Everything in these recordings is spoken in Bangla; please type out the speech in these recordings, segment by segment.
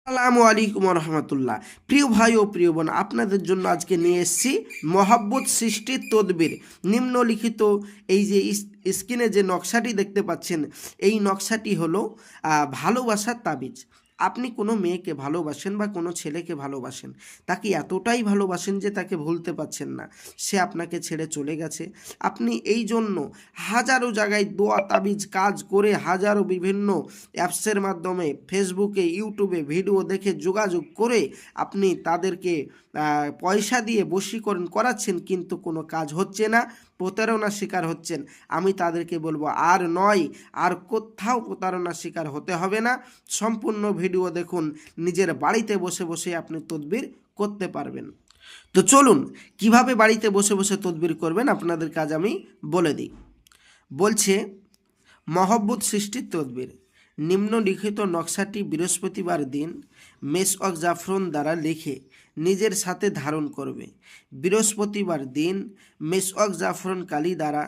আসসালামু আলাইকুম রহমতুল্লাহ। প্রিয় ভাই ও প্রিয় বোন, আপনাদের জন্য আজকে নিয়ে এসেছি মহাব্বত সৃষ্টির তদবির। নিম্নলিখিত এই যে স্ক্রিনে যে নকশাটি দেখতে পাচ্ছেন, এই নকশাটি হলো ভালোবাসার তাবিজ। আপনি কোনো মেয়েকে ভালোবাসেন বা কোনো ছেলেকে ভালোবাসেন, তাকে এতটাই ভালোবাসেন যে তাকে ভুলতে পারছেন না, সে আপনাকে ছেড়ে চলে গেছে। আপনি এই জন্য হাজারো জায়গায় দোয়া তাবিজ কাজ করে, হাজারো বিভিন্ন অ্যাপসের মাধ্যমে ফেসবুকে ইউটিউবে ভিডিও দেখে যোগাযোগ করে আপনি তাদেরকে পয়সা দিয়ে বশীকরণ করাচ্ছেন, কিন্তু কোনো কাজ হচ্ছে না, প্রতারণার শিকার হচ্ছেন। আমি তাদেরকে বলবো আর নয়, আর কোথাও প্রতারণার শিকার হতে হবে না। সম্পূর্ণ ভিডিও দেখুন, নিজের বাড়িতে বসে বসে আপনি তদবির করতে পারবেন। তো চলুন, কিভাবে বাড়িতে বসে বসে তদবির করবেন আপনাদের কাজ আমি বলে দিই। বলছে মহব্বত সৃষ্টির তদবির। নিম্নলিখিত নকশাটি বৃহস্পতিবার দিন মেসওয়াক জাফরান দ্বারা লিখে নিজের সাথে ধারণ করবে। বৃহস্পতিবার দিন মেসওয়াক জাফরান কালি দ্বারা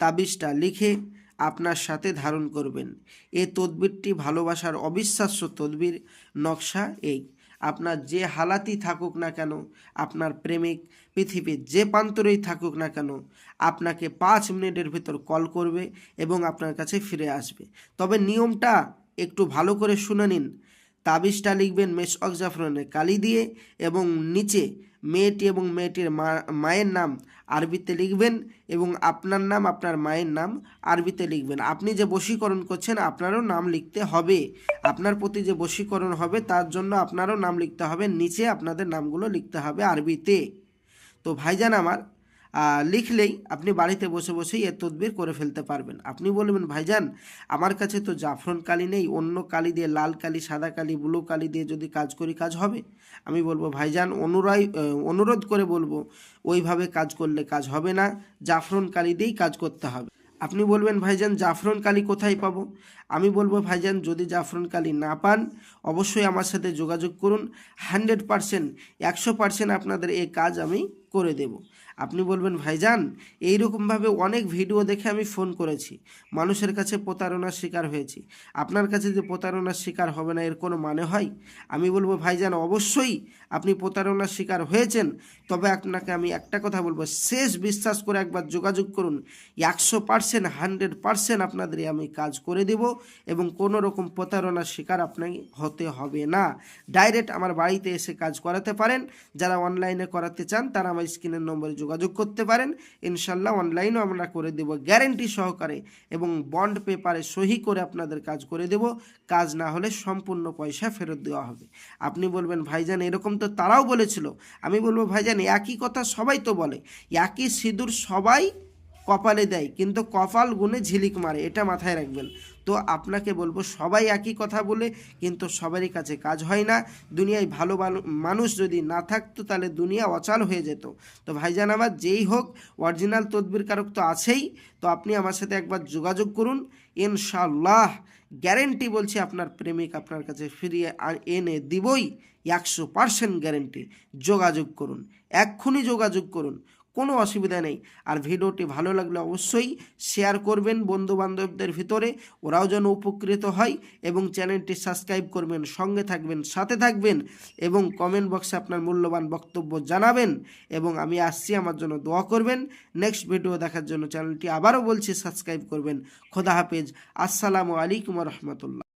তাবিজটা লিখে আপনার সাথে ধারণ করবেন। এই তদবিরটি ভালোবাসার অবিশ্বাস্য তদবির। নকশা এই: আপনার যে হালাতই থাকুক না কেন, আপনার প্রেমিক পৃথিবীর যে প্রান্তরেই থাকুক না কেন, আপনাকে 5 মিনিটের ভিতর কল করবে এবং আপনার কাছে ফিরে আসবে। তবে নিয়মটা একটু ভালো করে শুনে নিন। তাবিজটা লিখবেন মেসওয়াক জাফরানের কালি দিয়ে এবং নিচে মেয়েটি এবং মেয়েটির মায়ের নাম আরবিতে লিখবেন এবং আপনার নাম, আপনার মায়ের নাম আরবিতে লিখবেন। আপনি যে বশীকরণ করছেন আপনারও নাম লিখতে হবে। আপনার প্রতি যে বশীকরণ হবে তার জন্য আপনারও নাম লিখতে হবে, নিচে আপনাদের নামগুলো লিখতে হবে আরবিতে। তো ভাইজান আমার, লিখলেই আপনি বাড়িতে বসে বসেই এর তদবির করে ফেলতে পারবেন। আপনি বলবেন ভাইজান আমার কাছে তো জাফরান কালি নেই, অন্য কালি দিয়ে, লাল কালি, সাদা কালি, ব্লু কালি দিয়ে যদি কাজ করি কাজ হবে? আমি বলবো ভাইজান অনুরোধ করে বলবো, ওইভাবে কাজ করলে কাজ হবে না, জাফরান কালি দিয়েই কাজ করতে হবে। আপনি বলবেন ভাইজান জাফরান কালি কোথায় পাবো? আমি বলবো ভাইজান যদি জাফরান কালি না পান অবশ্যই আমার সাথে যোগাযোগ করুন। 100% 100% আপনাদের এই কাজ আমি করে দেব। আপনি বলবেন ভাইজান এইরকমভাবে অনেক ভিডিও দেখে আমি ফোন করেছি, মানুষের কাছে প্রতারণার শিকার হয়েছি, আপনার কাছে যে প্রতারণার শিকার হবে না এর কোনো মানে হয়? আমি বলবো ভাইজান অবশ্যই আপনি প্রতারণার শিকার হয়েছেন, তবে আপনাকে আমি একটা কথা বলবো, শেষ বিশ্বাস করে একবার যোগাযোগ করুন। 100% 100% আপনাদের আমি কাজ করে দেব এবং কোনো রকম প্রতারণার শিকার আপনাকে হতে হবে না। ডাইরেক্ট আমার বাড়িতে এসে কাজ করাতে পারেন। যারা অনলাইনে করাতে চান তারা আমার স্ক্রিনের নম্বরে যোগাযোগ করতে পারেন। ইনশাল্লাহ অনলাইনও আমরা করে দেব গ্যারেন্টি সহকারে এবং বন্ড পেপারে সহি করে আপনাদের কাজ করে দেব। কাজ না হলে সম্পূর্ণ পয়সা ফেরত দেওয়া হবে। আপনি বলবেন ভাইজান এরকম তো তারাও বলেছিল। আমি বলবো ভাইজান একই কথা সবাই তো বলে, একই সিঁদুর সবাই কপালে দেয় কিন্তু কপাল গুনে ঝিলিক মারে, এটা মাথায় রাখবেন। তো আপনাকে বলবো সবাই একই কথা বলে কিন্তু সবারই কাছে কাজ হয় না। দুনিয়ায় ভালো ভালো মানুষ যদি না থাকতো তাহলে দুনিয়া অচল হয়ে যেত। তো ভাইজান আমার যেই হোক অরিজিনাল তদবির কারক তো আছেই, তো আপনি আমার সাথে একবার যোগাযোগ করুন। ইনশাল্লাহ গ্যারেন্টি বলছি আপনার প্রেমিক আপনার কাছে ফিরিয়ে এনে দিবই, 100% গ্যারেন্টি। যোগাযোগ করুন, এক্ষুনি যোগাযোগ করুন, কোনো অসুবিধা নেই। আর ভিডিওটি ভালো লাগলে অবশ্যই শেয়ার করবেন বন্ধুবান্ধবদের ভিতরে, ওরাও যেন উপকৃত হয়, এবং চ্যানেলটি সাবস্ক্রাইব করবেন, সঙ্গে থাকবেন, সাথে থাকবেন এবং কমেন্ট বক্সে আপনার মূল্যবান বক্তব্য জানাবেন এবং আমি আসছি, আমার জন্য দোয়া করবেন। নেক্সট ভিডিও দেখার জন্য চ্যানেলটি আবারও বলছি সাবস্ক্রাইব করবেন। খোদা হাফেজ। আসসালামু আলাইকুম রহমতুল্লাহ।